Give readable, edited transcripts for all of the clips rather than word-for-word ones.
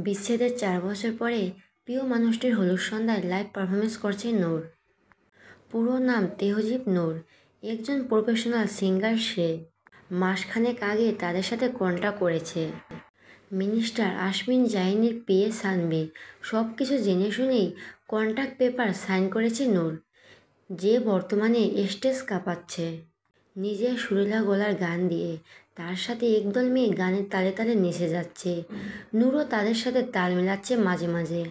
বিচ্ছেদের 4 বছর পরে প্রিয় মানুষটির হলুদ সন্ধ্যায় লাইভ পারফরমেন্স করছে নূর। পুরো নাম তেহজিব নূর, একজন প্রফেশনাল সিঙ্গার সে। মাসখানেক আগে তাদের সাথে কন্ট্যাক্ট করেছে মিনিস্টার আসমিন জাহিনের পিএ সানভি। সব কিছু জেনে শুনেই কন্ট্যাক্ট পেপার সাইন করেছে নূর, যে বর্তমানে স্টেজ কাঁপাচ্ছে নিজের সুরেলা গলার গান দিয়ে। তার সাথে একদল মেয়ে গানের তালে তালে নেচে যাচ্ছে। নূরও তাদের সাথে তাল মেলাচ্ছে মাঝে মাঝে।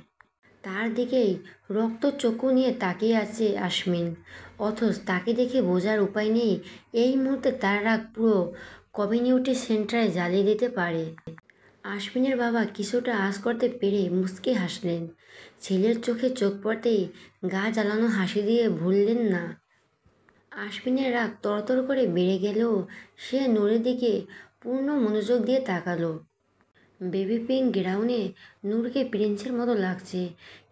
তার দিকেই রক্ত চক্ষু নিয়ে তাকিয়ে আছে আসমিন, অথচ তাকে দেখে বোঝার উপায় নেই এই মুহূর্তে তার রাগ পুরো কমিউনিটি সেন্টারে জ্বালিয়ে দিতে পারে। আসমিনের বাবা কিছুটা আঁচ করতে পেরে মুচকি হাসলেন। ছেলের চোখে চোখ পড়তেই গা জ্বালানো হাসি দিয়ে ভুললেন না। আসমিনের রাগ তরতর করে বেড়ে গেলেও সে নূরের দিকে পূর্ণ মনোযোগ দিয়ে তাকালো। বেবি পিঙ্ক গ্রাউন্ডে নূরকে প্রিন্সের মতো লাগছে।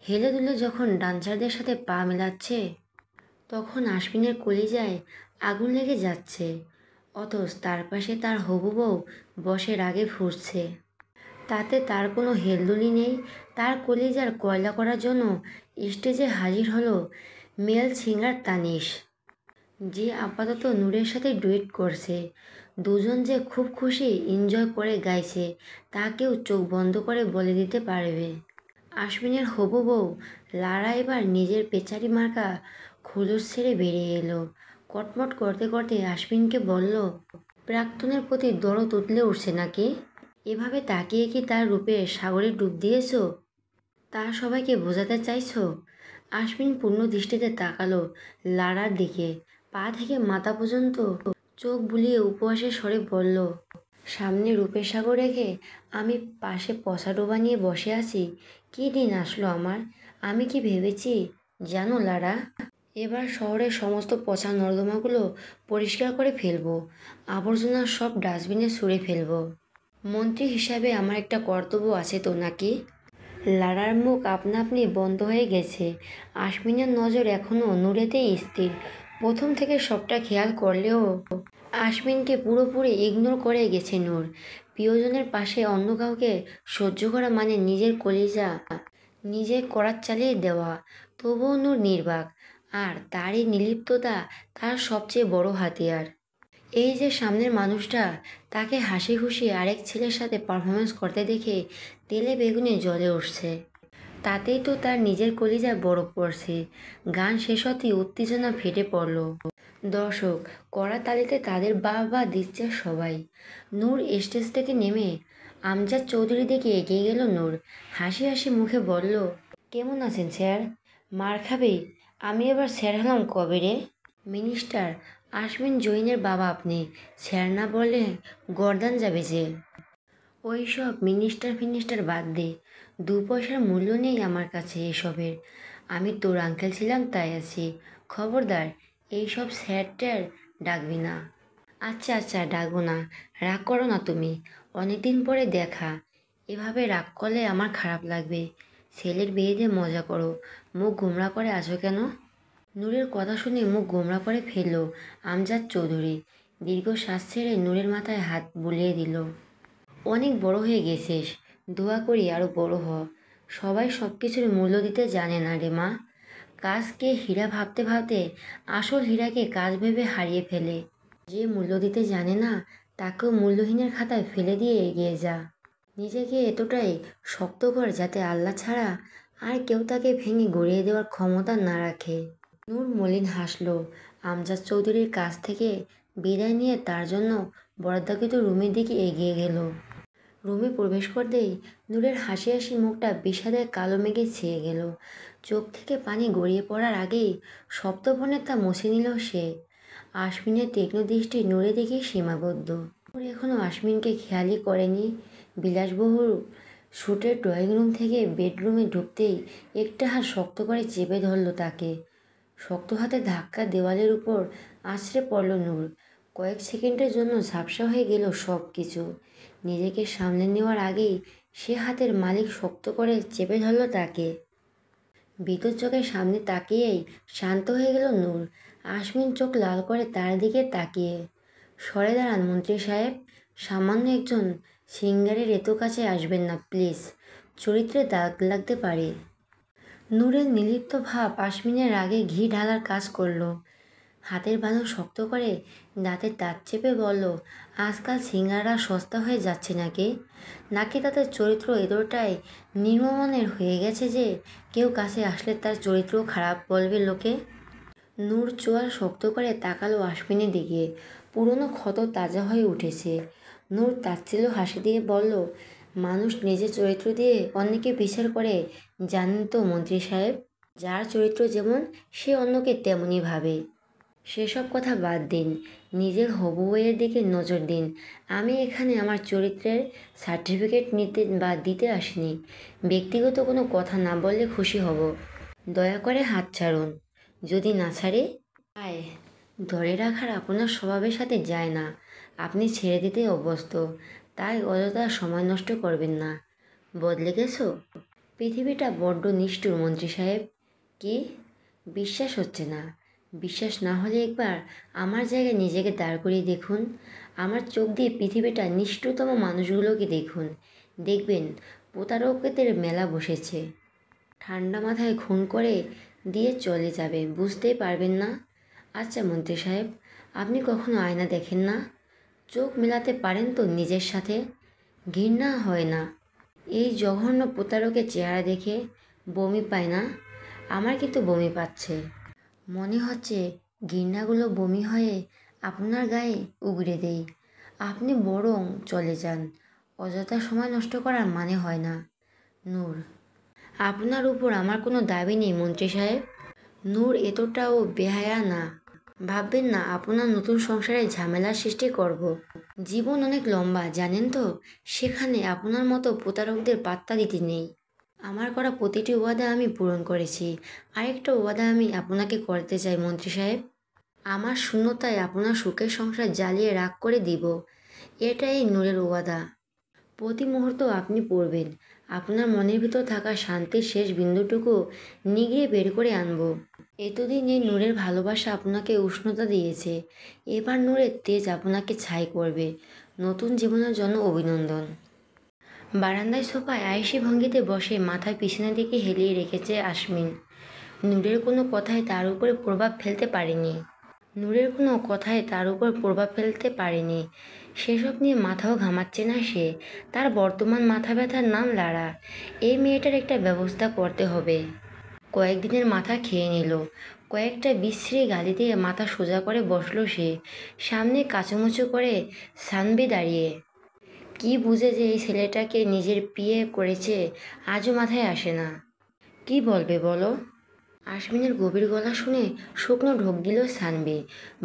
হেলে দুলে যখন ডান্সারদের সাথে পা মেলাচ্ছে তখন আসমিনের কলিজায় আগুন লেগে যাচ্ছে, অথচ তার পাশে তার হবু বউ বসে রাগে ফুটছে। তাতে তার কোনো হেলদুলি নেই। তার কলিজার কয়লা করার জন্য স্টেজে হাজির হলো মেল সিঙ্গার তানিশ, যে আপাতত নূরের সাথে ডুয়েট করছে। দুজন যে খুব খুশি, এনজয় করে গাইছে তা কেউ চোখ বন্ধ করে বলে দিতে পারবে। আসমিনের হবু বউ লারা এবার নিজের পেচারি মার্কা খোলস ছেড়ে বেরিয়ে এলো। কটমট করতে করতে আসমিনকে বলল, প্রাক্তনের প্রতি দরদ উতলে উঠছে নাকি? এভাবে তাকিয়ে কি তার রূপে সাগরে ডুব দিয়েছো? তা সবাইকে বোঝাতে চাইছো? আসমিন পূর্ণ দৃষ্টিতে তাকালো লারার দিকে। পা থেকে মাথা পর্যন্ত চোখ বুলিয়ে উপহাসের স্বরে বলল, সামনে রূপের সাগর রেখে আমি পাশে পচা ডোবা নিয়ে বসে আছি। কী দিন আসলো আমার! আমি কি ভেবেছি জানো লারা, এবার শহরের সমস্ত পচা নর্দমাগুলো পরিষ্কার করে ফেলবো, আবর্জনা সব ডাস্টবিনে ছুঁড়ে ফেলবো। মন্ত্রী হিসাবে আমার একটা কর্তব্য আছে তো নাকি? লারার মুখ আপনা আপনি বন্ধ হয়ে গেছে। আসমিনের নজর এখনও নূরেতেই স্থির। প্রথম থেকে সবটা খেয়াল করলেও আসমিনকে পুরোপুরি ইগনোর করে গেছে নূর। প্রিয়জনের পাশে অন্য কাউকে সহ্য করা মানে নিজের কলিজা নিজে করাত চালিয়ে দেওয়া। তবুও নূর নির্বাক, আর তারই নির্লিপ্ততা তার সবচেয়ে বড় হাতিয়ার। এই যে সামনের মানুষটা, তাকে হাসি খুশি আরেক ছেলের সাথে পারফরমেন্স করতে দেখে তেলে বেগুনে জ্বলে উঠছে। তাতেই তো তার নিজের কলিজায় বরফ পড়ছে। গান শেষ হতেই উত্তেজনা ফেটে পড়ল। দর্শক কড়া তালিতে তাদের বাহবা দিচ্ছে সবাই। নূর স্টেজ থেকে নেমে আমজাদ চৌধুরী দিকে এগিয়ে গেল। নূর হাসি হাসি মুখে বলল, কেমন আছেন স্যার? মার খাবে, আমি এবার স্যার হলাম কবে রে? মিনিস্টার আসমিন জৈনের বাবা আপনি, স্যার না বললে গর্দান যাবে যে। ওই সব মিনিস্টার ফিনিস্টার বাদ দে, 2 পয়সার মূল্য নেই আমার কাছে এসবের। আমি তোর আঙ্কেল ছিলাম তাই আছি। খবরদার এইসব স্যার ট্যার ডাকবি না। আচ্ছা আচ্ছা ডাকবো না, রাগ করো না তুমি, অনেকদিন পরে দেখা, এভাবে রাগ করলে আমার খারাপ লাগবে। ছেলের বিয়েতে মজা করো, মুখ গোমড়া করে আছো কেন? নূরের কথা শুনে মুখ গোমড়া করে ফেলল আমজাদ চৌধুরী। দীর্ঘশ্বাস ছেড়ে নূরের মাথায় হাত বুলিয়ে দিল। অনেক বড় হয়ে গেছিস, দোয়া করি আরও বড় হ। সবাই সব কিছুর মূল্য দিতে জানে না রে মা। কাজকে হীরা ভাবতে ভাবতে আসল হীরাকে কাজ ভেবে হারিয়ে ফেলে। যে মূল্য দিতে জানে না তাকেও মূল্যহীনের খাতায় ফেলে দিয়ে এগিয়ে যা। নিজেকে এতটাই শক্ত কর যাতে আল্লাহ ছাড়া আর কেউ তাকে ভেঙে গড়িয়ে দেওয়ার ক্ষমতা না রাখে। নূর মলিন হাসল। আমজাদ চৌধুরীর কাছ থেকে বিদায় নিয়ে তার জন্য বরাদ্দকৃত রুমের দিকে এগিয়ে গেল। রুমে প্রবেশ করতেই নূরের হাসি হাসি মুখটা বিষাদে কালো মেঘে ছেয়ে গেল। চোখ থেকে পানি গড়িয়ে পড়ার আগেই সপ্তপর্ণে তা মুছে নিল সে। আসমিনের তীক্ষ্ণ দৃষ্টি নূরের দিকে সীমাবদ্ধ। নূর এখনও আসমিনকে খেয়ালই করেনি। বিলাসবহুল স্যুটের ড্রয়িং রুম থেকে বেডরুমে ঢুকতেই একটা হাত শক্ত করে চেপে ধরল তাকে। শক্ত হাতে ধাক্কা দেওয়ালের উপর আছড়ে পড়ল নূর। কয়েক সেকেন্ডের জন্য ঝাপসা হয়ে গেল সব কিছু। নিজেকে সামলে নেওয়ার আগেই সে হাতের মালিক শক্ত করে চেপে ধরল তাকে। বিদ্যুৎ চোখের সামনে তাকিয়েই শান্ত হয়ে গেল নূর। আসমিন চোখ লাল করে তার দিকে তাকিয়ে, সরে দাঁড়ান মন্ত্রী সাহেব, সামান্য একজন সিঙ্গারের এত কাছে আসবেন না প্লিজ। চরিত্রে দাগ লাগতে পারে। নূরের নির্লিপ্ত ভাব আশমিনের রাগে ঘি ঢালার কাজ করলো। হাতের বাঁধন শক্ত করে দাঁতের দাঁত চেপে বলল, আজকাল সিঙ্গারা সস্তা হয়ে যাচ্ছে নাকি তাদের চরিত্র এতটাই নিম্নমানের হয়ে গেছে যে কেউ কাছে আসলে তার চরিত্র খারাপ বলবে লোকে। নূর চোয়াল শক্ত করে তাকালো আশমিনের দিকে। পুরনো ক্ষত তাজা হয়ে উঠেছে। নূর তাচ্ছিল্য হাসি দিয়ে বলল, মানুষ নিজের চরিত্র দিয়ে অন্যকে বিচার করে, জানেন তো মন্ত্রী সাহেব? যার চরিত্র যেমন সে অন্যকে তেমনই ভাবে। সেসব কথা বাদ দিন, নিজের হবু বউয়ের দিকে নজর দিন। আমি এখানে আমার চরিত্রের সার্টিফিকেট নিতে বা দিতে আসিনি। ব্যক্তিগত কোনো কথা না বললে খুশি হব। দয়া করে হাত ছাড়ুন। যদি না ছাড়ে? আয়, ধরে রাখার আপনার স্বভাবের সাথে যায় না। আপনি ছেড়ে দিতে অভ্যস্ত, তাই অযথা সময় নষ্ট করবেন না। বদলে গেছো? পৃথিবীটা বড্ড নিষ্ঠুর মন্ত্রী সাহেব। কি? বিশ্বাস হচ্ছে না? বিশ্বাস না হলে একবার আমার জায়গায় নিজেকে দাঁড় করিয়ে দেখুন। আমার চোখ দিয়ে পৃথিবীটা নিষ্ঠুরতম মানুষগুলোকে দেখুন। দেখবেন প্রতারকদের মেলা বসেছে। ঠান্ডা মাথায় খুন করে দিয়ে চলে যাবে, বুঝতেই পারবেন না। আচ্ছা মন্ত্রী সাহেব, আপনি কখনো আয়না দেখেন না? চোখ মেলাতে পারেন তো নিজের সাথে? ঘৃণা হয় না এই জঘন্য প্রতারকের চেহারা দেখে? বমি পায় না? আমার কিন্তু বমি পাচ্ছে। মনে হচ্ছে ঘৃণাগুলো বমি হয়ে আপনার গায়ে উগরে দেই। আপনি বরং চলে যান। অযথা সময় নষ্ট করার মানে হয় না। নূর, আপনার উপর আমার কোনো দাবি নেই মন্ত্রী সাহেব। নূর এতটাও বেহায়া না। ভাববেন না আপনার নতুন সংসারে ঝামেলার সৃষ্টি করব। জীবন অনেক লম্বা জানেন তো, সেখানে আপনার মতো প্রতারকদের পাত্তা দিতে নেই। আমার করা প্রতিটি ওয়াদা আমি পূরণ করেছি। আরেকটা ওয়াদা আমি আপনাকে করতে চাই মন্ত্রী সাহেব। আমার শূন্যতায় আপনার সুখের সংসার জ্বালিয়ে রাগ করে দিব। এটাই নূরের ওয়াদা। প্রতি মুহূর্ত আপনি পড়বেন, আপনার মনের ভিতর থাকা শান্তির শেষ বিন্দুটুকু নিগড়ে বের করে আনব। এতদিন এই নূরের ভালোবাসা আপনাকে উষ্ণতা দিয়েছে, এবার নূরের তেজ আপনাকে ছাই করবে। নতুন জীবনের জন্য অভিনন্দন। বারান্দায় সোফায় আয়েশি ভঙ্গিতে বসে মাথায় পিছনের দিকে হেলিয়ে রেখেছে আশমিন। নূরের কোনো কথাই তার উপরে প্রভাব ফেলতে পারেনি। সেসব নিয়ে মাথাও ঘামাচ্ছে না সে। তার বর্তমান মাথা ব্যথার নাম লারা। এই মেয়েটার একটা ব্যবস্থা করতে হবে। কয়েকদিনের মাথা খেয়ে নিল। কয়েকটা বিশ্রী গালি দিয়ে মাথা সোজা করে বসলো সে। সামনে কাচুমুচু করে সানবি দাঁড়িয়ে। কি বুঝে যে এই ছেলেটাকে নিজের বিয়ে করেছে আজও মাথায় আসে না। কি বলবে বলো? আশমিনের গভীর গলা শুনে শুকনো ঢোক দিল সানবি।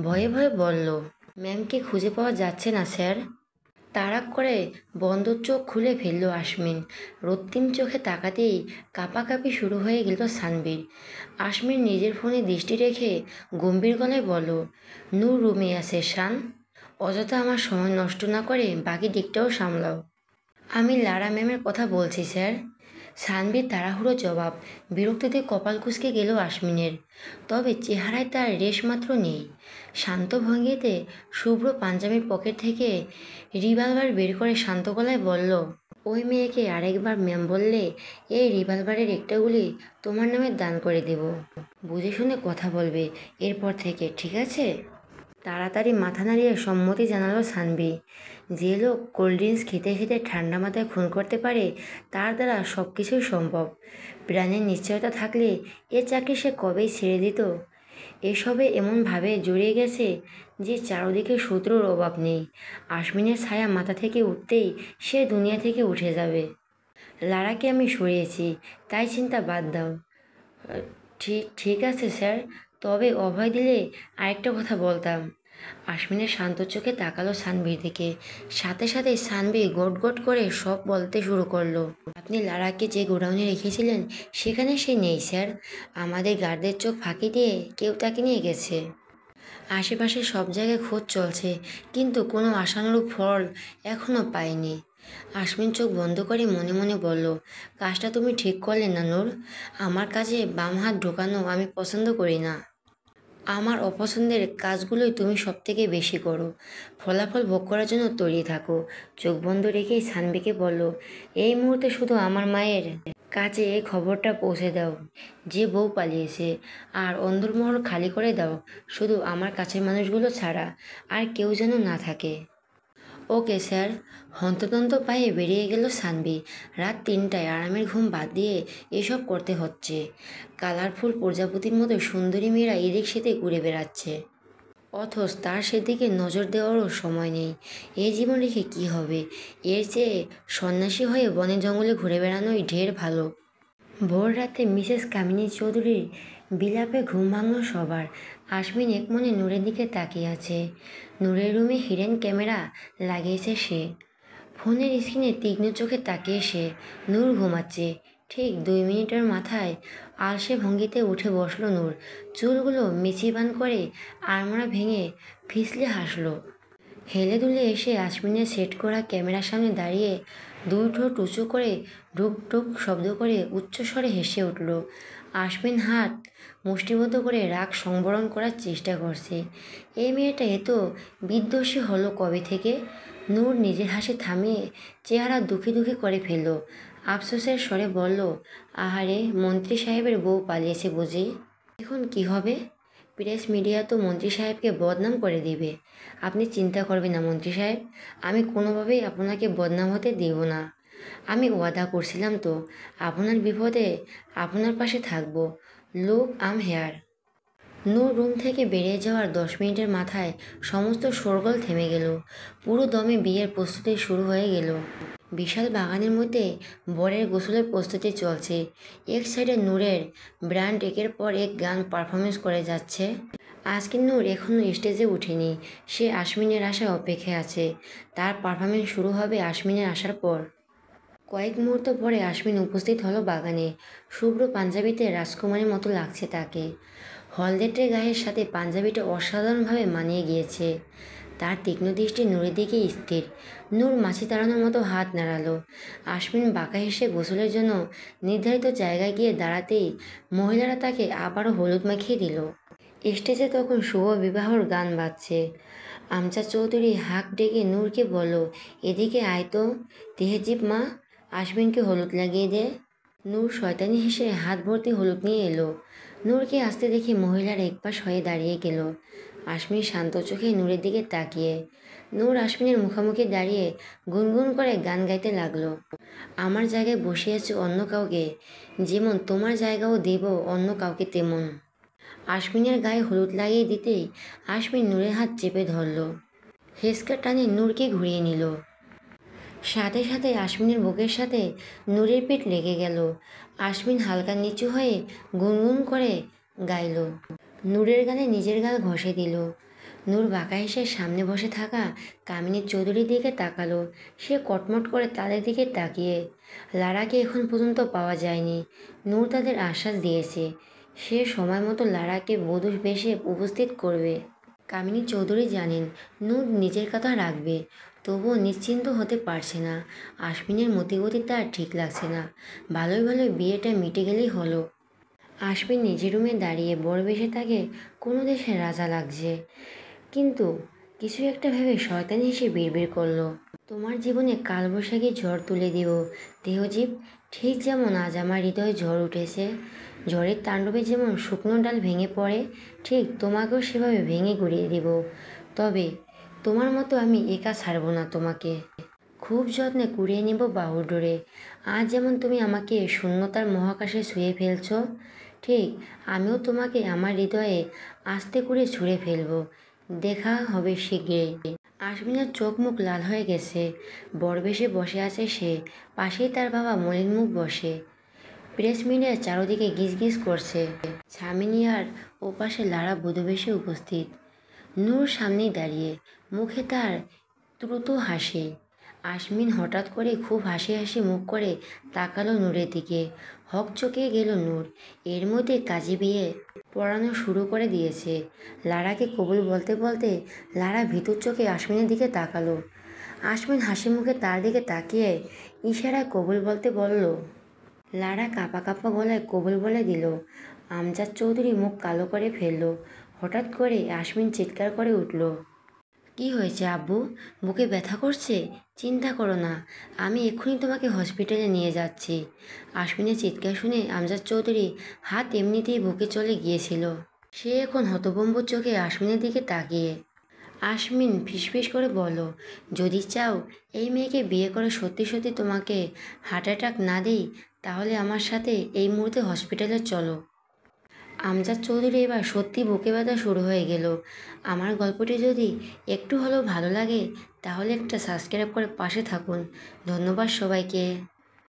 ভয়ে ভয়ে বলল, ম্যামকে খুঁজে পাওয়া যাচ্ছে না স্যার। তাড়াক করে বন্ধ চোখ খুলে ফেলল আশমিন। রক্তিম চোখে তাকাতেই কাঁপাকাঁপি শুরু হয়ে গেল সানবির। আশমিন নিজের ফোনে দৃষ্টি রেখে গম্ভীর গলায় বলল, নূর রুমে আছে শান। অযথা আমার সময় নষ্ট না করে বাকি দিকটাও সামলাও। আমি লারা ম্যামের কথা বলছি স্যার। সানবির তাড়াহুড়ো জবাব। বিরক্তিতে কপাল কুঁচকে গেল আশমিনের। তবে চেহারায় তার রেশমাত্র নেই। শান্ত ভঙ্গিতে শুভ্র পাঞ্জাবির পকেট থেকে রিভলভার বের করে শান্ত গলায় বলল, ওই মেয়েকে আরেকবার ম্যাম বললে এই রিভলভারের একটা গুলি তোমার নামে দান করে দেব। বুঝে শুনে কথা বলবে এরপর থেকে, ঠিক আছে? তাড়াতাড়ি মাথা নাড়িয়ে সম্মতি জানালো সানবি। যে লোক কোল্ড ড্রিঙ্কস খেতে খেতে ঠান্ডা মাথায় খুন করতে পারে তার দ্বারা সব কিছুই সম্ভব। প্রাণের নিশ্চয়তা থাকলে এ চাকরি সে কবেই ছেড়ে দিত। এসবে এমনভাবে জড়িয়ে গেছে যে চারদিকে শত্রুর অভাব নেই। আশমিনের ছায়া মাথা থেকে উঠতেই সে দুনিয়া থেকে উঠে যাবে। লারাকে আমি সরিয়েছি, তাই চিন্তা বাদ দাও। ঠিক ঠিক আছে স্যার, তবে অভয় দিলে আরেকটা কথা বলতাম। আশমিনের শান্ত চোখে তাকালো সানবির দিকে। সাথে সাথে সানবি গট গট করে সব বলতে শুরু করলো। আপনি লারাকে যে গোডাউনে রেখেছিলেন সেখানে সে নেই স্যার। আমাদের গার্ডদের চোখ ফাঁকি দিয়ে কেউ তাকে নিয়ে গেছে। আশেপাশে সব জায়গায় খোঁজ চলছে, কিন্তু কোনো আশানুরূপ ফল এখনও পাইনি। আশমিন চোখ বন্ধ করে মনে মনে বলল, কাজটা তুমি ঠিক করলে না নূর। আমার কাজে বাম হাত ঢোকানো আমি পছন্দ করি না। আমার অপছন্দের কাজগুলোই তুমি সবথেকে বেশি করো। ফলাফল ভোগ করার জন্য তৈরি থাকো। চোখ বন্ধ রেখেই সানভিকে বলল, এই মুহূর্তে শুধু আমার মায়ের কাছে এই খবরটা পৌঁছে দাও যে বউ পালিয়েছে, আর অন্দরমহল খালি করে দাও, শুধু আমার কাছের মানুষগুলো ছাড়া আর কেউ যেন না থাকে। Okay sir. হন্তদন্ত পায়ে বেরিয়ে গেল সানভি। রাত 3টায় আরামের ঘুম বাদ দিয়ে এসব করতে হচ্ছে। কালারফুল প্রজাপতির মতো সুন্দরী মেয়েরা এদিক সেদিক ঘুরে বেড়াচ্ছে, অথচ তার সেদিকে নজর দেওয়ারও সময় নেই। এই জীবন রেখে কী হবে? এর চেয়ে সন্ন্যাসী হয়ে বনে জঙ্গলে ঘুরে বেড়ানোই ঢের ভালো। ভোর রাতে মিসেস কামিনী চৌধুরীর বিলাপে ঘুম ভাঙল সবার। আশমিন এক মনে নূরের দিকে তাকিয়ে আছে। নূরের রুমে হিডেন ক্যামেরা লাগিয়েছে সে। ফোনের স্ক্রিনে তীক্ষ্ণ চোখে তাকিয়ে সে। নূর ঘুমাচ্ছে। ঠিক 2 মিনিটের মাথায় আলসে ভঙ্গিতে উঠে বসলো নূর। চুলগুলো মেচিবান করে আড়মোড়া ভেঙে ফিসলে হাসলো। হেলে দুলে এসে আশমিনের সেট করা ক্যামেরার সামনে দাঁড়িয়ে 2 ঠোঁট উঁচু করে ঢুক ঢুক শব্দ করে উচ্চস্বরে হেসে উঠল। আশমিন হাত মুষ্টিবদ্ধ করে রাগ সংবরণ করার চেষ্টা করছে। এই মেয়েটা এত বিদ্বেষী হলো কবে থেকে? নূর নিজের হাসি থামিয়ে চেহারা দুঃখী দুঃখী করে ফেলল। আফসোসের স্বরে বলল, আহারে, মন্ত্রী সাহেবের বউ পালিয়েছে বুঝি? এখন কি হবে? প্রেস মিডিয়া তো মন্ত্রী সাহেবকে বদনাম করে দেবে। আপনি চিন্তা করবেন না মন্ত্রী সাহেব, আমি কোনোভাবেই আপনাকে বদনাম হতে দেব না। আমি ওয়াদা করছিলাম তো, আপনার বিপদে আপনার পাশে থাকব। লুক, আম হেয়ার। নূর রুম থেকে বেরিয়ে যাওয়ার 10 মিনিটের মাথায় সমস্ত শোরগোল থেমে গেল। পুরো দমে বিয়ের প্রস্তুতি শুরু হয়ে গেল। বিশাল বাগানের মধ্যে বরের গোসলের প্রস্তুতি চলছে। এক সাইডে নূরের ব্র্যান্ড একের পর এক গান পারফরমেন্স করে যাচ্ছে। আজকে নূর এখনও স্টেজে উঠেনি। সে আশমিনের আশায় অপেক্ষায় আছে। তার পারফরমেন্স শুরু হবে আশমিনের আসার পর। কয়েক মুহূর্ত পরে আশমিন উপস্থিত হলো বাগানে। শুভ্র পাঞ্জাবিতে রাজকুমারীর মতো লাগছে তাকে। হলদেটের গায়ের সাথে পাঞ্জাবিটা অসাধারণভাবে মানিয়ে গিয়েছে। তার তীক্ষ্ণ দৃষ্টি নূরের দিকে স্থির। নূর মাছি তাড়ানোর মতো হাত নাড়ালো। আশমিন বাঁকা হেসে গোসলের জন্য নির্ধারিত জায়গায় গিয়ে দাঁড়াতেই মহিলারা তাকে আবারও হলুদ মাখিয়ে দিল। স্টেজে তখন শুভ বিবাহর গান বাজছে। আমজাদ চৌধুরী হাঁক ডেকে নূরকে বলল, এদিকে আয় তো তেহজিব মা, আশমিনকে হলুদ লাগিয়ে দে। নূর শয়তানি হেসে হাত ভর্তি হলুদ নিয়ে এলো। নূরকে আসতে দেখে মহিলার একপাশ হয়ে দাঁড়িয়ে গেল। আশমিন শান্ত চোখে নূরের দিকে তাকিয়ে। নূর আশমিনের মুখোমুখি দাঁড়িয়ে গুনগুন করে গান গাইতে লাগলো। আমার জায়গায় বসে আছো অন্য কাউকে, যেমন তোমার জায়গাও দেব অন্য কাউকে তেমন। আশমিনের গায়ে হলুদ লাগিয়ে দিতেই আশমিন নূরের হাত চেপে ধরল। হেঁচকা টানে নূরকে ঘুরিয়ে নিল। সাথে সাথে আশমিনের বুকের সাথে নূরের পেট লেগে গেল। আশমিন হালকা নিচু হয়ে গুনগুন করে গাইল। নূরের গানে নিজের গাল ঘষে দিল। নূর বাঁকা হেসে সামনে বসে থাকা কামিনী চৌধুরীর দিকে তাকালো। সে কটমট করে তাদের দিকে তাকিয়ে। লারাকে এখন পর্যন্ত পাওয়া যায়নি। নূর তাদের আশ্বাস দিয়েছে সে সময় মতো লারাকে বধূ বেশে উপস্থিত করবে। কামিনী চৌধুরী জানেন নূর নিজের কথা রাখবে, তবুও নিশ্চিন্ত হতে পারছে না। আশমিনের মতিগতি তার ঠিক লাগছে না। ভালোই ভালোই বিয়েটা মিটে গেলেই হলো। আশমিন নিজের রুমে দাঁড়িয়ে বড় বেশে তাকে কোনো দেশে রাজা লাগছে, কিন্তু কিছু একটা ভেবে শয়তানি হেসে বিড়বিড় করলো, তোমার জীবনে কালবৈশাখী ঝড় তুলে দিব দেহজীব। ঠিক যেমন আজ আমার হৃদয়ে ঝড় উঠেছে, ঝড়ের তাণ্ডবে যেমন শুকনো ডাল ভেঙে পড়ে, ঠিক তোমাকেও সেভাবে ভেঙে গুঁড়িয়ে দেব। তবে তোমার মতো আমি একা ছাড়ব না তোমাকে। খুব যত্নে কুড়িয়ে নেব বাহুর ডোরে। আজ যেমন তুমি আমাকে শূন্যতার মহাকাশে ছুঁয়ে ফেলছ, ঠিক আমিও তোমাকে আমার হৃদয়ে আস্তে করে ছুঁড়ে ফেলব। দেখা হবে শীঘ্রই। আশমিনের চোখ মুখ লাল হয়ে গেছে। বরবেশে বসে আছে সে, পাশেই তার বাবা মলিন মুখ বসে। প্রেস মিডিয়ার চারদিকে গিজগিজ করছে। ছামিনিয়ার ওপাশে লারা বধূবেশে উপস্থিত। নূর সামনেই দাঁড়িয়ে, মুখে তার দ্রুত হাসি। আশমিন হঠাৎ করে খুব হাসি হাসি মুখ করে তাকালো নূরের দিকে। হকচকে গেল নূর। এর মধ্যে কাজী বিয়ে পড়ানো শুরু করে দিয়েছে। লারাকে কবুল বলতে বলতে লারা ভিতর চোখে আশমিনের দিকে তাকালো। আশমিন হাসি মুখে তার দিকে তাকিয়ে ইশারায় কবুল বলতে বলল। লারা কাঁপা কাঁপা গলায় কবুল বলে দিল। আমজাদ চৌধুরী মুখ কালো করে ফেলল। হঠাৎ করে আশমিন চিৎকার করে উঠল। কি হয়েছে আব্বু? বুকে ব্যথা করছে? চিন্তা করো না, আমি এক্ষুনি তোমাকে হসপিটালে নিয়ে যাচ্ছি। আশমিনের চিৎকার শুনে আমজাদ চৌধুরী হাত এমনিতেই বুকে চলে গিয়েছিল। সে এখন হতভম্ব চোখে আশমিনের দিকে তাকিয়ে। আশমিন ফিসফিস করে বলল, যদি চাও এই মেয়েকে বিয়ে করে সত্যি সত্যি তোমাকে হার্ট অ্যাটাক না দিই, তাহলে আমার সাথে এই মুহূর্তে হসপিটালে চলো। আমজাদ চৌধুরী এবার সত্যি বুকে ব্যথা শুরু হয়ে গেল। আমার গল্পটি যদি একটু হলেও ভালো লাগে তাহলে একটা সাবস্ক্রাইব করে পাশে থাকুন। ধন্যবাদ সবাইকে।